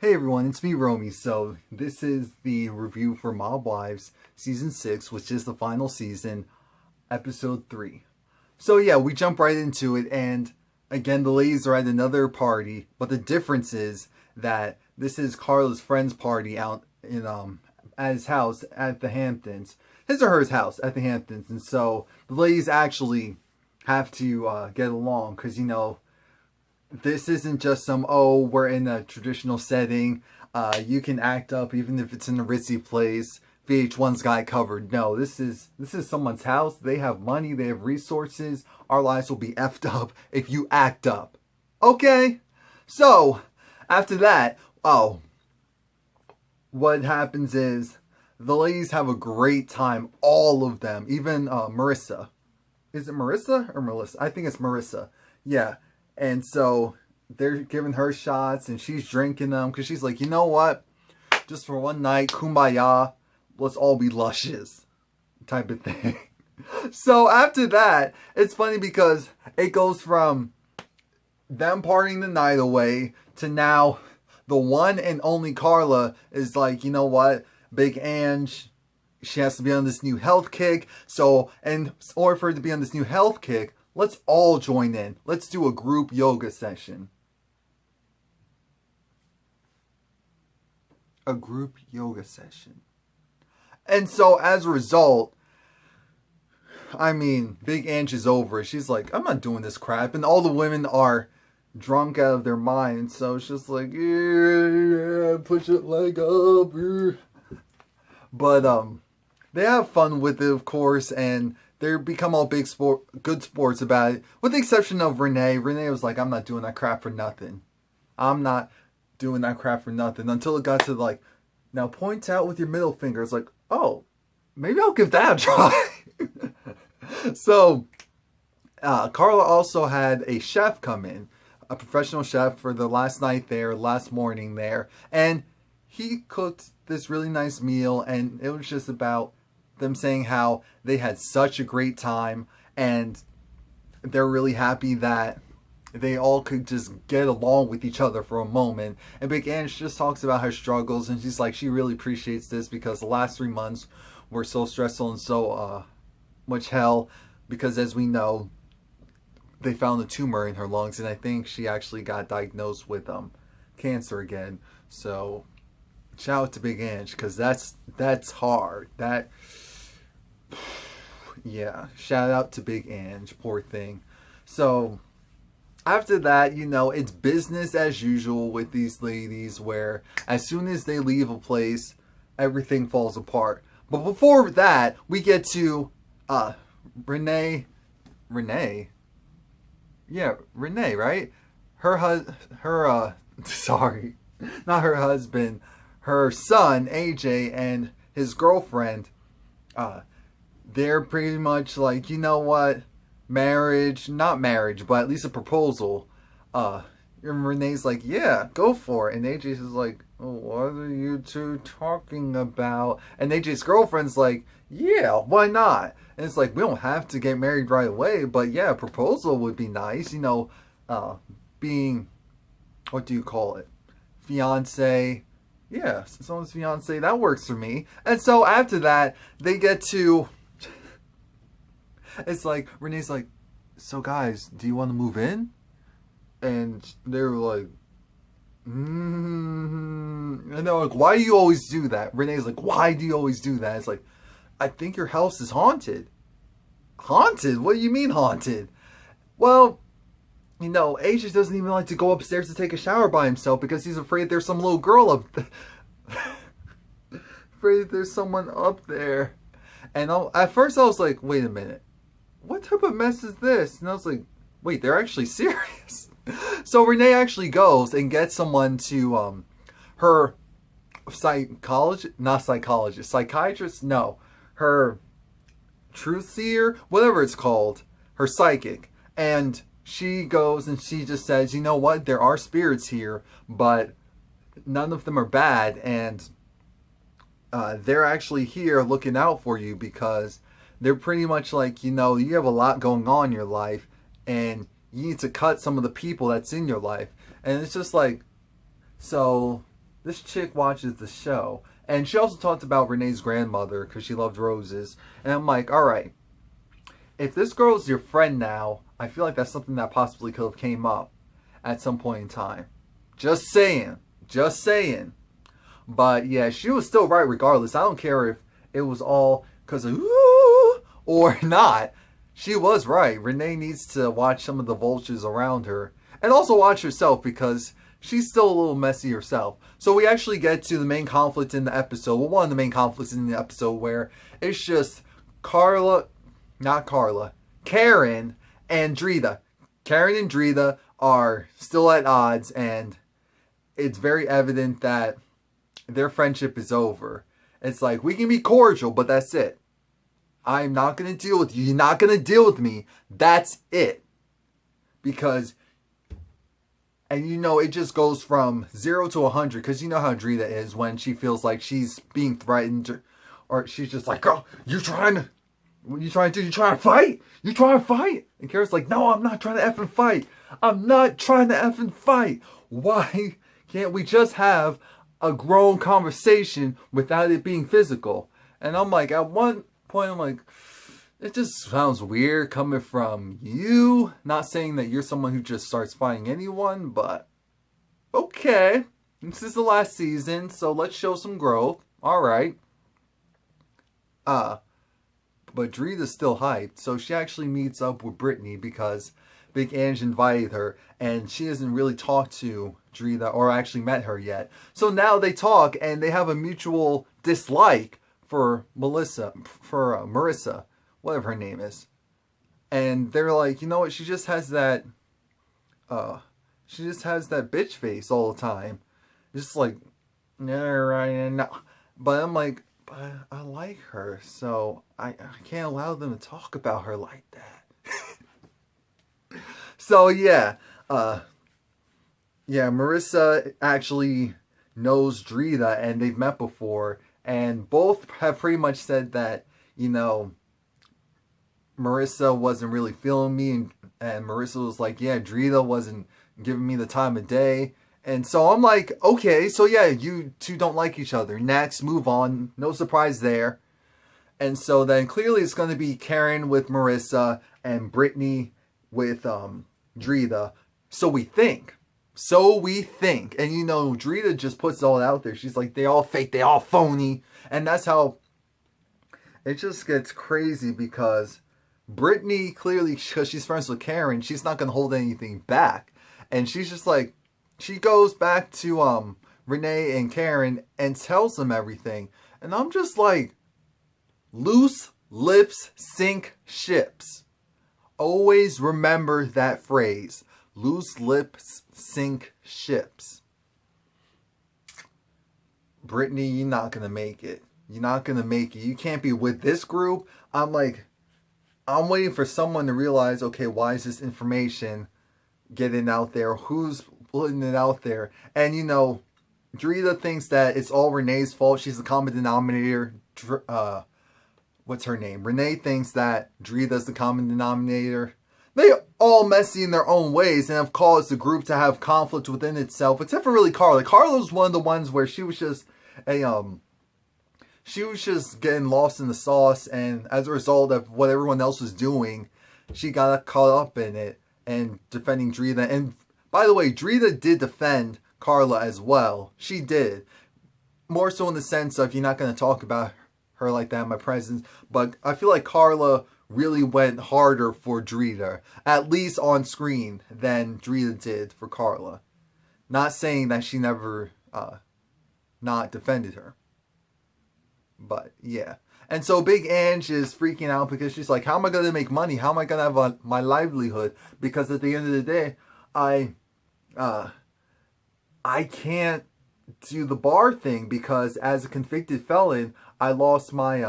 Hey everyone, it's me Romie. So this is the review for Mobwives Season 6, which is the final season, Episode 3. So yeah, we jump right into it, and again the ladies are at another party, but the difference is that this is Carla's friend's party out in at his house at the Hamptons. His or her house at the Hamptons, and so the ladies actually have to get along, because this isn't just some, oh, we're in a traditional setting, you can act up even if it's in a ritzy place, VH1's got it covered. No, this is someone's house. They have money, they have resources. Our lives will be effed up if you act up. Okay? So, after that, what happens is the ladies have a great time, all of them, even Marissa. Is it Marissa or Melissa? I think it's Marissa. Yeah. And so they're giving her shots and she's drinking them because she's like, you know what? Just for one night, kumbaya, let's all be luscious type of thing. So after that, it's funny because it goes from them partying the night away to now the one and only Carla is like, you know what? Big Ange, she has to be on this new health kick. So, in order for her to be on this new health kick, let's all join in. Let's do a group yoga session. A group yoga session. And so as a result, I mean, Big Ange is over it. She's like, I'm not doing this crap. And all the women are drunk out of their mind. So it's just like, yeah, push it leg up. But they have fun with it, of course, and they become all good sports about it, with the exception of Renee. Renee was like, I'm not doing that crap for nothing. I'm not doing that crap for nothing. Until it got to like, now point out with your middle finger. It's like, oh, maybe I'll give that a try. So, Carla also had a chef come in, a professional chef for the last morning there. And he cooked this really nice meal, and it was just about them saying how they had such a great time and they're really happy that they all could just get along with each other for a moment. And Big Ange just talks about her struggles, and she's like, she really appreciates this because the last 3 months were so stressful and so much hell, because as we know, they found a tumor in her lungs, and I think she actually got diagnosed with cancer again. So shout out to Big Ange, because that's hard. Yeah, shout out to Big Ange, poor thing. So after that, it's business as usual with these ladies, where as soon as they leave a place, everything falls apart. But before that, we get to Renee, yeah, Renee, right? Sorry, not her husband, her son AJ and his girlfriend. They're pretty much like, you know what, not marriage, but at least a proposal. And Renee's like, yeah, go for it. And AJ's is like, oh, what are you two talking about? And AJ's girlfriend's like, yeah, why not? And it's like, we don't have to get married right away, but yeah, a proposal would be nice. Being, what do you call it? Fiance. Yeah, someone's fiance, that works for me. And so after that, they get to, it's like, Renee's like, so guys, do you want to move in? And they were like, And they're like, why do you always do that? Renee's like, why do you always do that? It's like, I think your house is haunted. Haunted? What do you mean haunted? Well, AJ doesn't even like to go upstairs to take a shower by himself because he's afraid there's some little girl up there. Afraid there's someone up there. And at first I was like, wait a minute. What type of mess is this? And I was like, wait, they're actually serious. So Renee actually goes and gets someone to, her psychiatrist? No. Her truth seer? Whatever it's called. Her psychic. And she goes and she just says, you know what? There are spirits here, but none of them are bad. And they're actually here looking out for you because they're pretty much like, you have a lot going on in your life and you need to cut some of the people that's in your life. And it's just like, so this chick watches the show. And she also talked about Renee's grandmother because she loved roses. And I'm like, all right, if this girl's your friend now, I feel like that's something that possibly could have came up at some point in time. Just saying. Just saying. But yeah, she was still right regardless. I don't care if it was all because of ooh or not. She was right. Renee needs to watch some of the vultures around her. And also watch herself because she's still a little messy herself. So we actually get to the main conflict in the episode. Well, one of the main conflicts in the episode where it's just Karen and Drita. Karen and Drita are still at odds, and it's very evident that their friendship is over. It's like, we can be cordial, but that's it. I'm not going to deal with you. You're not going to deal with me. That's it. Because, and you know, it just goes from 0 to 100. Because you know how Drita is when she feels like she's being threatened. Or she's just like, oh, what you trying to do? You trying to fight? You trying to fight? And Karen's like, no, I'm not trying to effing fight. I'm not trying to effing fight. Why can't we just have a grown conversation without it being physical? And I'm like, at one point, I'm like, it just sounds weird coming from you. Not saying that you're someone who just starts fighting anyone, but okay. This is the last season, so let's show some growth. All right. But Drita's still hyped, so she actually meets up with Brittany because Big Ange invited her, and she hasn't really talked to Drita or actually met her yet. So now they talk, and they have a mutual dislike for Marissa, whatever her name is. And they're like, you know what, she just has that bitch face all the time. Just like, no. But I'm like, but I like her, so I can't allow them to talk about her like that. So yeah, Marissa actually knows Drita, and they've met before, and both have pretty much said that, you know, Marissa wasn't really feeling me, and Marissa was like, yeah, Drita wasn't giving me the time of day. And so I'm like, okay, so yeah, you two don't like each other. Next, move on. No surprise there. And so then clearly it's going to be Karen with Marissa and Brittany with Drita. So we think. And you know, Drita just puts it all out there. She's like, they all fake, they all phony. And that's how it just gets crazy because Brittany clearly, because she's friends with Karen, she's not going to hold anything back. And she's just like, she goes back to Renee and Karen and tells them everything. And I'm just like, loose lips sink ships. Always remember that phrase. Loose lips sink ships. Brittany, you're not going to make it. You're not going to make it. You can't be with this group. I'm like, I'm waiting for someone to realize, okay, why is this information getting out there? Who's putting it out there? And you know, Drita thinks that it's all Renee's fault. She's the common denominator. What's her name? Renee thinks that Drita's the common denominator. They all messy in their own ways and have caused the group to have conflict within itself, except for really Carla. Carla was one of the ones where she was just she was just getting lost in the sauce, and as a result of what everyone else was doing, she got caught up in it and defending Drita. And by the way, Drita did defend Carla as well. She did. More so in the sense of, you're not going to talk about her like that in my presence. But I feel like Carla really went harder for Drita, at least on screen, than Drita did for Carla. Not saying that she never not defended her. But yeah. And so Big Ange is freaking out because she's like, how am I going to make money? How am I going to have my livelihood? Because at the end of the day, I can't do the bar thing because as a convicted felon, I lost my,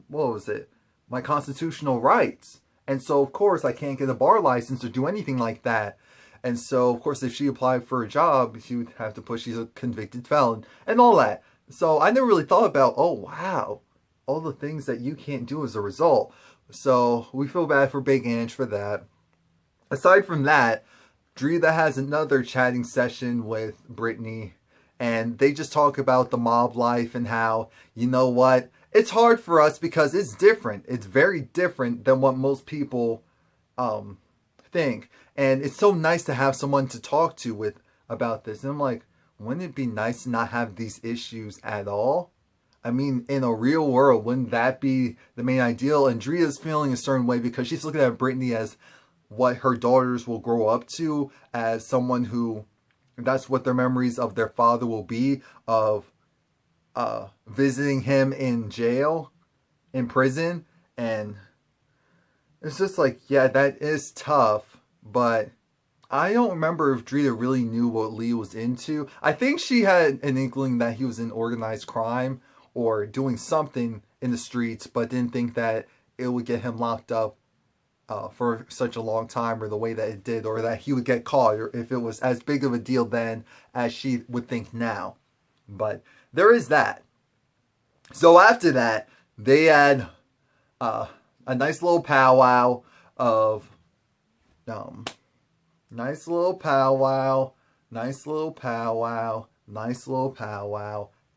my constitutional rights. And so, of course, I can't get a bar license or do anything like that. And so, of course, if she applied for a job, she would have to push she's a convicted felon and all that. So I never really thought about, oh, wow, all the things that you can't do as a result. So we feel bad for Big Ange for that. Aside from that, Drita has another chatting session with Brittany. and they just talk about the mob life and how, you know what, it's hard for us because it's different. It's very different than what most people think. And it's so nice to have someone to talk to with about this. And I'm like, wouldn't it be nice to not have these issues at all? I mean, in a real world, wouldn't that be the main ideal? And Drita's feeling a certain way because she's looking at Brittany as what her daughters will grow up to, as someone who, that's what their memories of their father will be, of visiting him in jail, in prison. And it's just like, yeah, that is tough, but I don't remember if Drita really knew what Lee was into. I think she had an inkling that he was in organized crime or doing something in the streets, but didn't think that it would get him locked up for such a long time, or the way that it did, or that he would get caught, or if it was as big of a deal then as she would think now. But there is that. So after that, they had a nice little powwow of nice little powwow.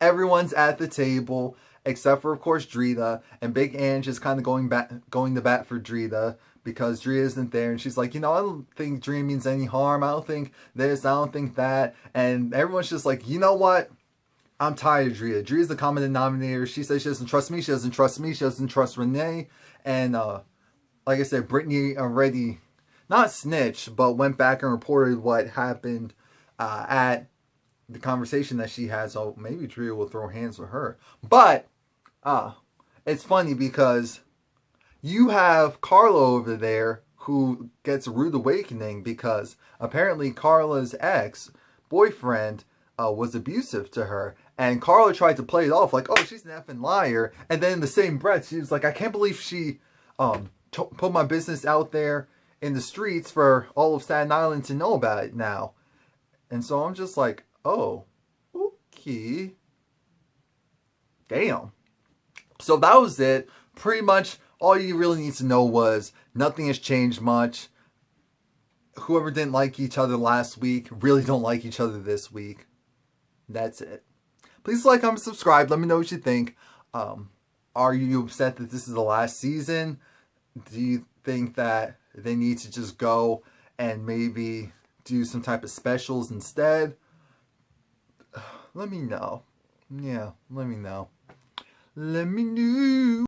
Everyone's at the table, except for, of course, Drita. And Big Ange is kind of going to bat for Drita, because Drita isn't there. And she's like, you know, I don't think Drita means any harm. I don't think this. I don't think that. And everyone's just like, you know what? I'm tired of Drita. Drita's the common denominator. She says she doesn't trust me. She doesn't trust me. She doesn't trust Renee. And like I said, Brittany already not snitched, but went back and reported what happened at the conversation that she had. So maybe Drita will throw hands with her. But it's funny because you have Carla over there who gets a rude awakening because apparently Carla's ex-boyfriend was abusive to her. And Carla tried to play it off like, oh, she's an effing liar. And then in the same breath, she was like, I can't believe she put my business out there in the streets for all of Staten Island to know about it now. And so I'm just like, oh, okay. Damn. So that was it. Pretty much all you really need to know was nothing has changed much. Whoever didn't like each other last week really don't like each other this week. That's it. Please like, comment, subscribe. Let me know what you think. Are you upset that this is the last season? Do you think that they need to just go and maybe do some type of specials instead? Let me know. Yeah, let me know. Let me know.